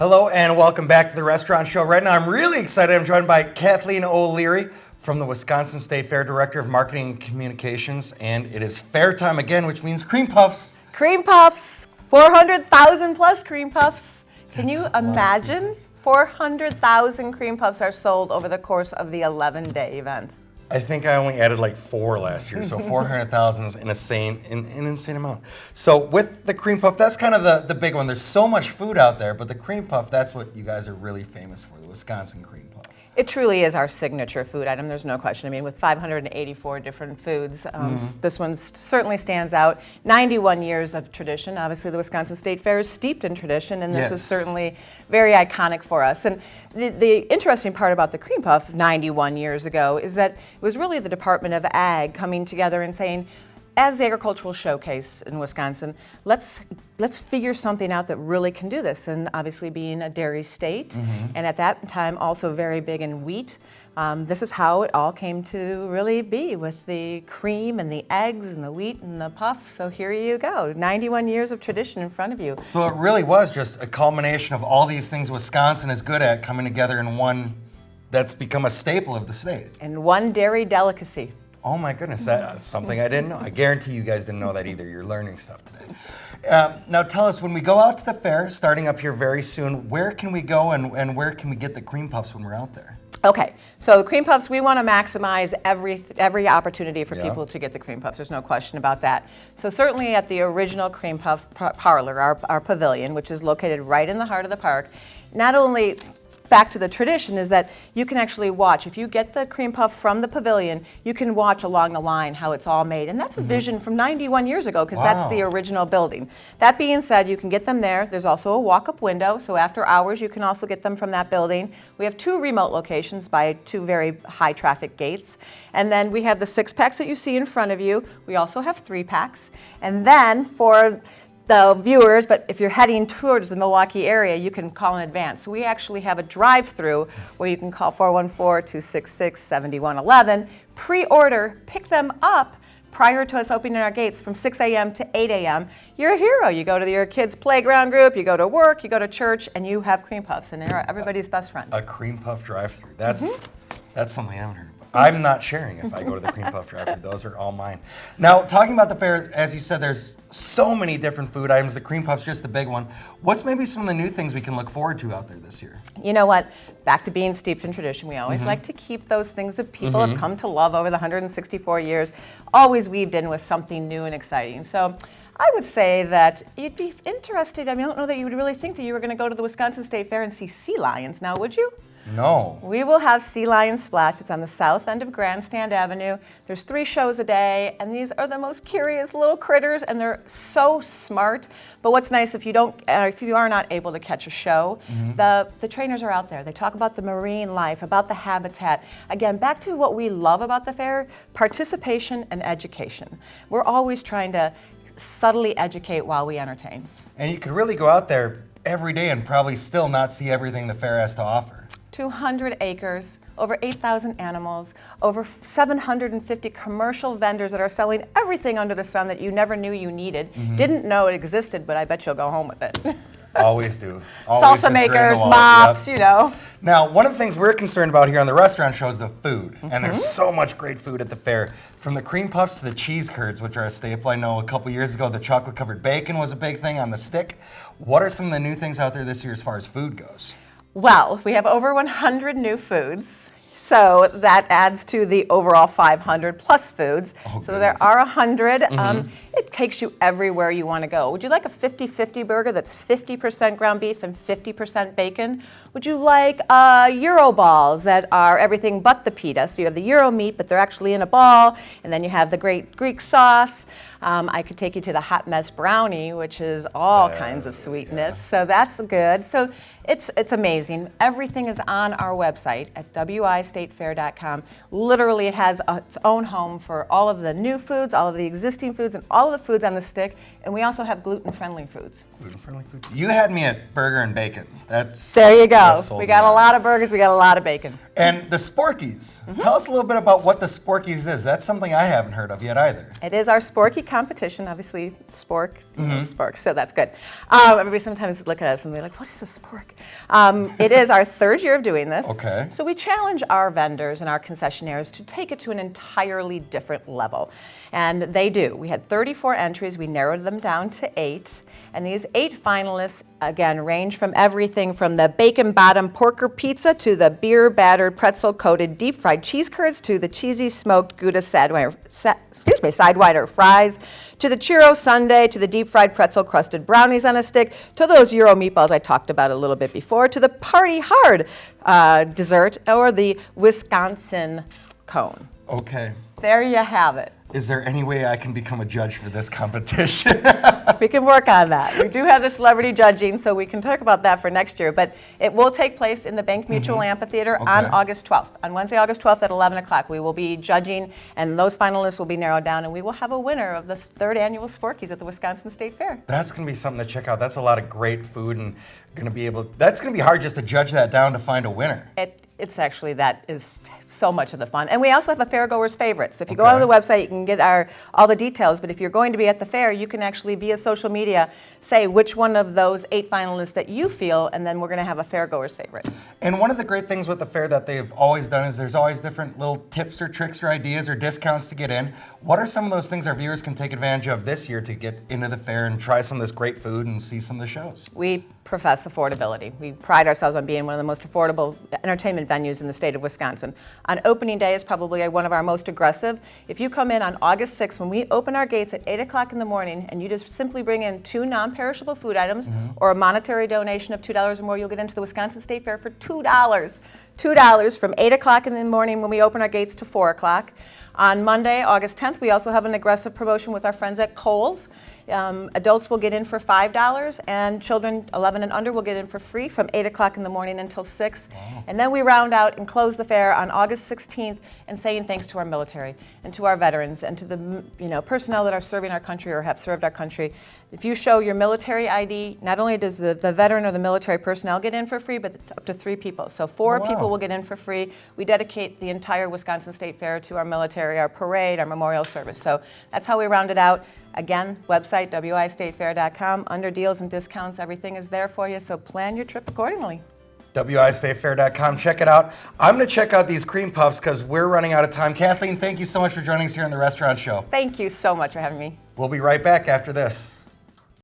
Hello and welcome back to the Restaurant Show. Right now I'm really excited. I'm joined by Kathleen O'Leary from the Wisconsin State Fair, Director of Marketing and Communications. And it is fair time again, which means cream puffs. Cream puffs, 400,000 plus cream puffs. Can you imagine? 400,000 cream puffs are sold over the course of the 11-day event. I think I only added like 4 last year, so 400,000 is an insane amount. So with the cream puff, that's kind of the big one. There's so much food out there, but the cream puff, that's what you guys are really famous for, the Wisconsin cream puff. It truly is our signature food item, there's no question. I mean, with 584 different foods, this one certainly stands out. 91 years of tradition. Obviously, the Wisconsin State Fair is steeped in tradition, and this is certainly very iconic for us. And the interesting part about the cream puff 91 years ago is that it was really the Department of Ag coming together and saying, as the agricultural showcase in Wisconsin, let's figure something out that really can do this. And obviously being a dairy state, and at that time also very big in wheat, this is how it all came to really be, with the cream and the eggs and the wheat and the puff. So here you go, 91 years of tradition in front of you. So it really was just a culmination of all these things Wisconsin is good at coming together in one that's become a staple of the state. And one dairy delicacy. Oh my goodness, that's something I didn't know. I guarantee you guys didn't know that either. You're learning stuff today. Now tell us, when we go out to the fair, starting up here very soon, where can we go and where can we get the cream puffs when we're out there? Okay, so the cream puffs, we want to maximize every opportunity for people to get the cream puffs. There's no question about that. So certainly at the original Cream Puff Parlor, our pavilion, which is located right in the heart of the park, not only back to the tradition is that you can actually watch. If you get the cream puff from the pavilion, you can watch along the line how it's all made. And that's a vision from 91 years ago, because that's the original building. That being said, you can get them there. There's also a walk-up window, so after hours you can also get them from that building. We have 2 remote locations by 2 very high traffic gates. And then we have the 6-packs that you see in front of you. We also have 3-packs. And then for the viewers, but if you're heading towards the Milwaukee area, you can call in advance. So we actually have a drive-through where you can call 414-266-7111, pre-order, pick them up prior to us opening our gates from 6 a.m. to 8 a.m. You're a hero. You go to your kids' playground group, you go to work, you go to church, and you have cream puffs, and they're everybody's best friend. A cream puff drive-through. That's something I haven't heard about. I'm not sharing if I go to the cream puff drive-through. Those are all mine. Now, talking about the fair, as you said, there's so many different food items. The cream puff's just the big one. What's maybe some of the new things we can look forward to out there this year? You know what? Back to being steeped in tradition, we always like to keep those things that people have come to love over the 164 years, always weaved in with something new and exciting. So I would say that you'd be interested. I mean, I don't know that you would really think that you were going to go to the Wisconsin State Fair and see sea lions now, would you? No. We will have Sea Lion Splash. It's on the south end of Grandstand Avenue. There's 3 shows a day, and these are the most curious little critters, and they're so smart. But what's nice, if you are not able to catch a show, the trainers are out there. They talk about the marine life, about the habitat. Again, back to what we love about the fair: participation and education. We're always trying to subtly educate while we entertain. And you could really go out there every day and probably still not see everything the fair has to offer. 200 acres, over 8,000 animals, over 750 commercial vendors that are selling everything under the sun that you never knew you needed. Didn't know it existed, but I bet you'll go home with it. Always do. Always Salsa makers, mops, you know. Now, one of the things we're concerned about here on the restaurant show is the food. And there's so much great food at the fair. From the cream puffs to the cheese curds, which are a staple. I know a couple years ago the chocolate covered bacon was a big thing on the stick. What are some of the new things out there this year as far as food goes? Well, we have over 100 new foods, so that adds to the overall 500 plus foods. So there are 100. It takes you everywhere you want to go. Would you like a 50-50 burger that's 50% ground beef and 50% bacon? Would you like Euro balls that are everything but the pita? So you have the Euro meat, but they're actually in a ball, and then you have the great Greek sauce. I could take you to the hot mess brownie, which is all kinds of sweetness. So that's good. So it's amazing. Everything is on our website at wistatefair.com. Literally, it has its own home for all of the new foods, all of the existing foods, and all of the foods on the stick. And we also have gluten-friendly foods. Gluten-friendly foods. You had me at burger and bacon. There you go. that sold We me got a out. lot of burgers, we got a lot of bacon. And the Sporkies. Tell us a little bit about what the Sporkies is. That's something I haven't heard of yet either. It is our Sporky competition, obviously spork, spork, so that's good. Everybody sometimes look at us and they're like, what is a spork? It is our third year of doing this. Okay. So we challenge our vendors and our concessionaires to take it to an entirely different level. And they do. We had 34 entries, we narrowed them down to 8. And these 8 finalists, again, range from everything from the bacon bottom porker pizza to the beer battered pretzel coated deep fried cheese curds to the cheesy smoked Gouda sidewinder fries to the churro sundae to the deep fried pretzel crusted brownies on a stick to those Euro meatballs I talked about a little bit before to the party hard dessert or the Wisconsin cone. Okay. There you have it. Is there any way I can become a judge for this competition? We can work on that. We do have the celebrity judging, so we can talk about that for next year. But it will take place in the Bank Mutual Amphitheater on Okay. August 12th. On Wednesday, August 12th at 11 o'clock, we will be judging, and those finalists will be narrowed down, and we will have a winner of the 3rd annual Sporkies at the Wisconsin State Fair. That's going to be something to check out. That's a lot of great food, and that's going to be hard just to judge that down to find a winner. It's actually, that is so much of the fun. And we also have a fairgoer's favorite. So if you go on the website, you can get all the details. But if you're going to be at the fair, you can actually, via social media, say which one of those 8 finalists that you feel, and then we're going to have a fairgoer's favorite. And one of the great things with the fair that they've always done is there's always different little tips or tricks or ideas or discounts to get in. What are some of those things our viewers can take advantage of this year to get into the fair and try some of this great food and see some of the shows? We profess affordability. We pride ourselves on being one of the most affordable entertainment venues in the state of Wisconsin. On opening day is probably one of our most aggressive. If you come in on August 6th, when we open our gates at 8 o'clock in the morning, and you just simply bring in 2 non-perishable food items or a monetary donation of $2 or more, you'll get into the Wisconsin State Fair for $2. $2 from 8 o'clock in the morning when we open our gates to 4 o'clock. On Monday, August 10th, we also have an aggressive promotion with our friends at Kohl's. Adults will get in for $5, and children 11 and under will get in for free from 8 o'clock in the morning until 6. Wow. And then we round out and close the fair on August 16th and saying thanks to our military and to our veterans and to the personnel that are serving our country or have served our country. If you show your military ID, not only does the veteran or the military personnel get in for free, but up to 3 people. So 4 people will get in for free. We dedicate the entire Wisconsin State Fair to our military, our parade, our memorial service. So that's how we round it out. Again, website, wistatefair.com. Under deals and discounts, everything is there for you, so plan your trip accordingly. wistatefair.com. Check it out. I'm going to check out these cream puffs because we're running out of time. Kathleen, thank you so much for joining us here on the Restaurant Show. Thank you so much for having me. We'll be right back after this.